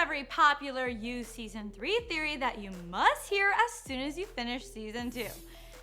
every popular Season 3 theory that you must hear as soon as you finish Season 2.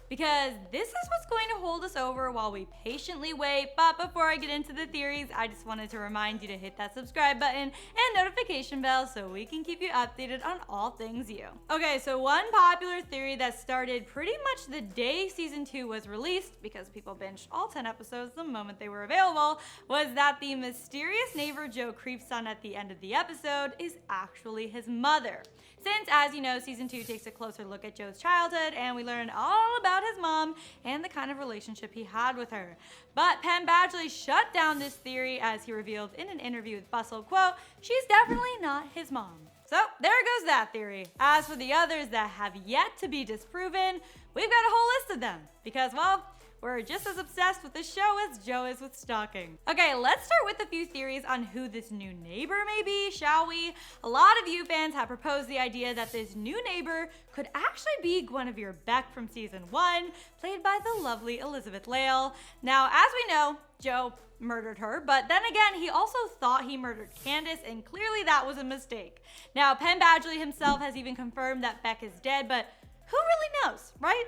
Because this is what's going to hold us over while we patiently wait. But before I get into the theories, I just wanted to remind you to hit that subscribe button and notification bell so we can keep you updated on all things you. Okay, so one popular theory that started pretty much the day Season 2 was released, because people binged all 10 episodes the moment they were available, was that the mysterious neighbor Joe creeps on at the end of the episode is actually his mother. Since, as you know, Season 2 takes a closer look at Joe's childhood, and we learn all about his mom and the kind of relationship he had with her. But Penn Badgley shut down this theory as he revealed in an interview with Bustle, quote, "She's definitely not his mom." So there goes that theory. As for the others that have yet to be disproven, we've got a whole list of them because, well, we're just as obsessed with this show as Joe is with stalking. Okay, let's start with a few theories on who this new neighbor may be, shall we? A lot of you fans have proposed the idea that this new neighbor could actually be Guinevere Beck from Season 1, played by the lovely Elizabeth Lail. Now, as we know, Joe murdered her, but then again, he also thought he murdered Candace, and clearly that was a mistake. Now, Penn Badgley himself has even confirmed that Beck is dead, but who really knows, right?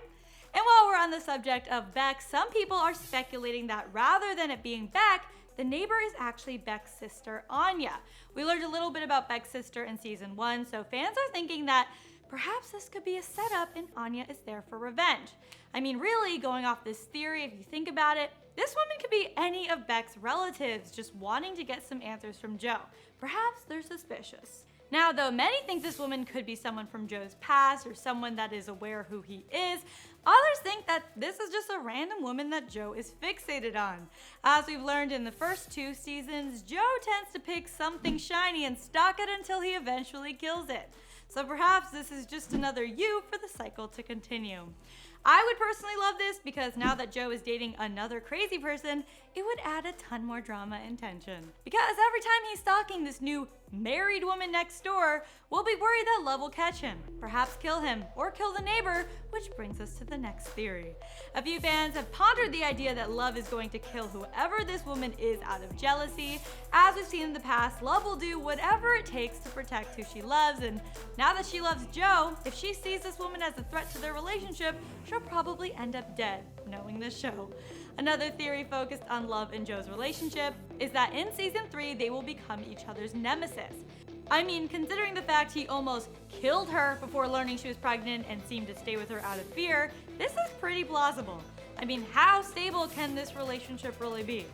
And while we're on the subject of Beck, some people are speculating that rather than it being Beck, the neighbor is actually Beck's sister, Anya. We learned a little bit about Beck's sister in Season 1, so fans are thinking that perhaps this could be a setup and Anya is there for revenge. I mean, really, going off this theory, if you think about it, this woman could be any of Beck's relatives just wanting to get some answers from Joe. Perhaps they're suspicious. Now, though many think this woman could be someone from Joe's past or someone that is aware who he is, others think that this is just a random woman that Joe is fixated on. As we've learned in the first 2 seasons, Joe tends to pick something shiny and stalk it until he eventually kills it. So perhaps this is just another for the cycle to continue. I would personally love this because now that Joe is dating another crazy person, it would add a ton more drama and tension. Because every time he's stalking this new married woman next door, we'll be worried that love will catch him, perhaps kill him, or kill the neighbor, which brings us to the next theory. A few fans have pondered the idea that Love is going to kill whoever this woman is out of jealousy. As we've seen in the past, Love will do whatever it takes to protect who she loves, and now that she loves Joe, if she sees this woman as a threat to their relationship, she'll probably end up dead, knowing this show. Another theory focused on Love and Joe's relationship is that in Season 3, they will become each other's nemesis. I mean, considering the fact he almost killed her before learning she was pregnant and seemed to stay with her out of fear, this is pretty plausible. I mean, how stable can this relationship really be?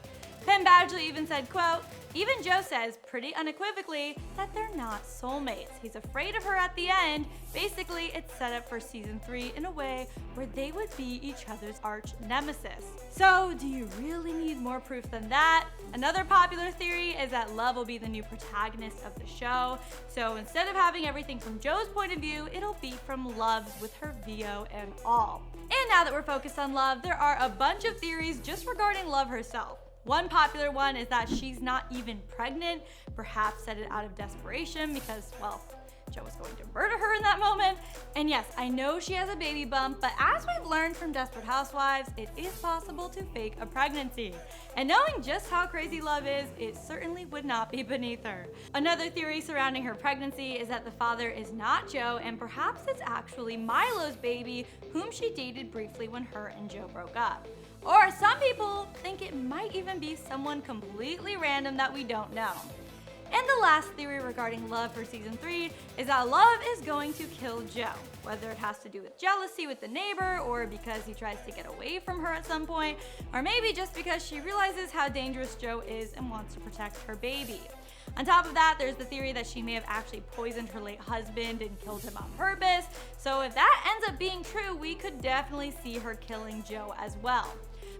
Penn Badgley even said, quote, "Even Joe says pretty unequivocally that they're not soulmates. He's afraid of her at the end. Basically, it's set up for Season 3 in a way where they would be each other's arch nemesis." So, do you really need more proof than that? Another popular theory is that Love will be the new protagonist of the show. So instead of having everything from Joe's point of view, it'll be from Love's with her VO and all. And now that we're focused on Love, there are a bunch of theories just regarding Love herself. One popular one is that she's not even pregnant, perhaps said it out of desperation because, well, Joe was going to murder her in that moment. And yes, I know she has a baby bump, but as we've learned from Desperate Housewives, it is possible to fake a pregnancy. And knowing just how crazy Love is, it certainly would not be beneath her. Another theory surrounding her pregnancy is that the father is not Joe, and perhaps it's actually Milo's baby, whom she dated briefly when her and Joe broke up. Or some people think it might even be someone completely random that we don't know. And the last theory regarding Love for Season 3 is that Love is going to kill Joe, whether it has to do with jealousy with the neighbor, or because he tries to get away from her at some point, or maybe just because she realizes how dangerous Joe is and wants to protect her baby. On top of that, there's the theory that she may have actually poisoned her late husband and killed him on purpose. So if that ends up being true, we could definitely see her killing Joe as well.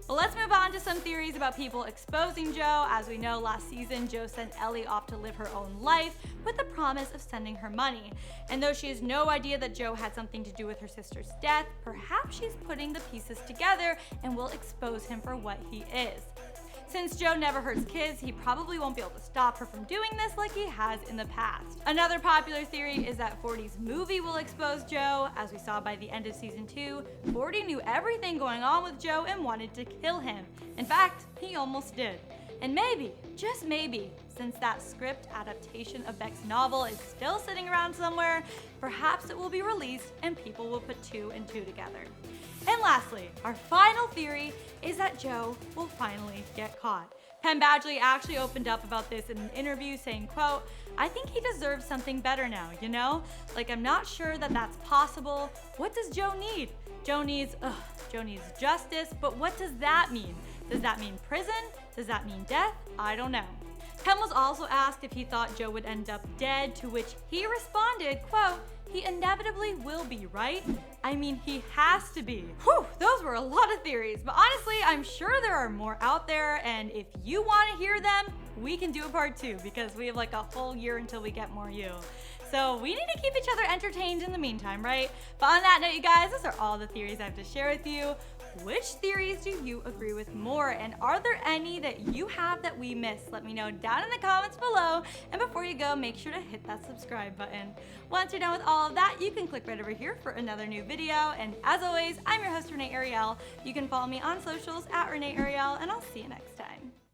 But let's move on to some theories about people exposing Joe. As we know, last season, Joe sent Ellie off to live her own life with the promise of sending her money. And though she has no idea that Joe had something to do with her sister's death, perhaps she's putting the pieces together and will expose him for what he is. Since Joe never hurts kids, he probably won't be able to stop her from doing this like he has in the past. Another popular theory is that 40's movie will expose Joe. As we saw by the end of Season 2, 40 knew everything going on with Joe and wanted to kill him. In fact, he almost did. And maybe, just maybe, since that script adaptation of Beck's novel is still sitting around somewhere, perhaps it will be released and people will put 2 and 2 together. And lastly, our final theory is that Joe will finally get caught. Penn Badgley actually opened up about this in an interview saying, quote, "I think he deserves something better now, you know? Like, I'm not sure that that's possible. What does Joe need? Joe needs justice, but what does that mean? Does that mean prison? Does that mean death? I don't know." Penn was also asked if he thought Joe would end up dead, to which he responded, quote, "He inevitably will be, right? I mean, he has to be." Whew, those were a lot of theories, but honestly, I'm sure there are more out there, and if you want to hear them, we can do a part 2 because we have like a whole year until we get more you. So we need to keep each other entertained in the meantime, right? But on that note, you guys, those are all the theories I have to share with you. Which theories do you agree with more? And are there any that you have that we missed? Let me know down in the comments below. And before you go, make sure to hit that subscribe button. Once you're done with all of that, you can click right over here for another new video. And as always, I'm your host, Renee Ariel. You can follow me on socials at Renee Ariel, and I'll see you next time.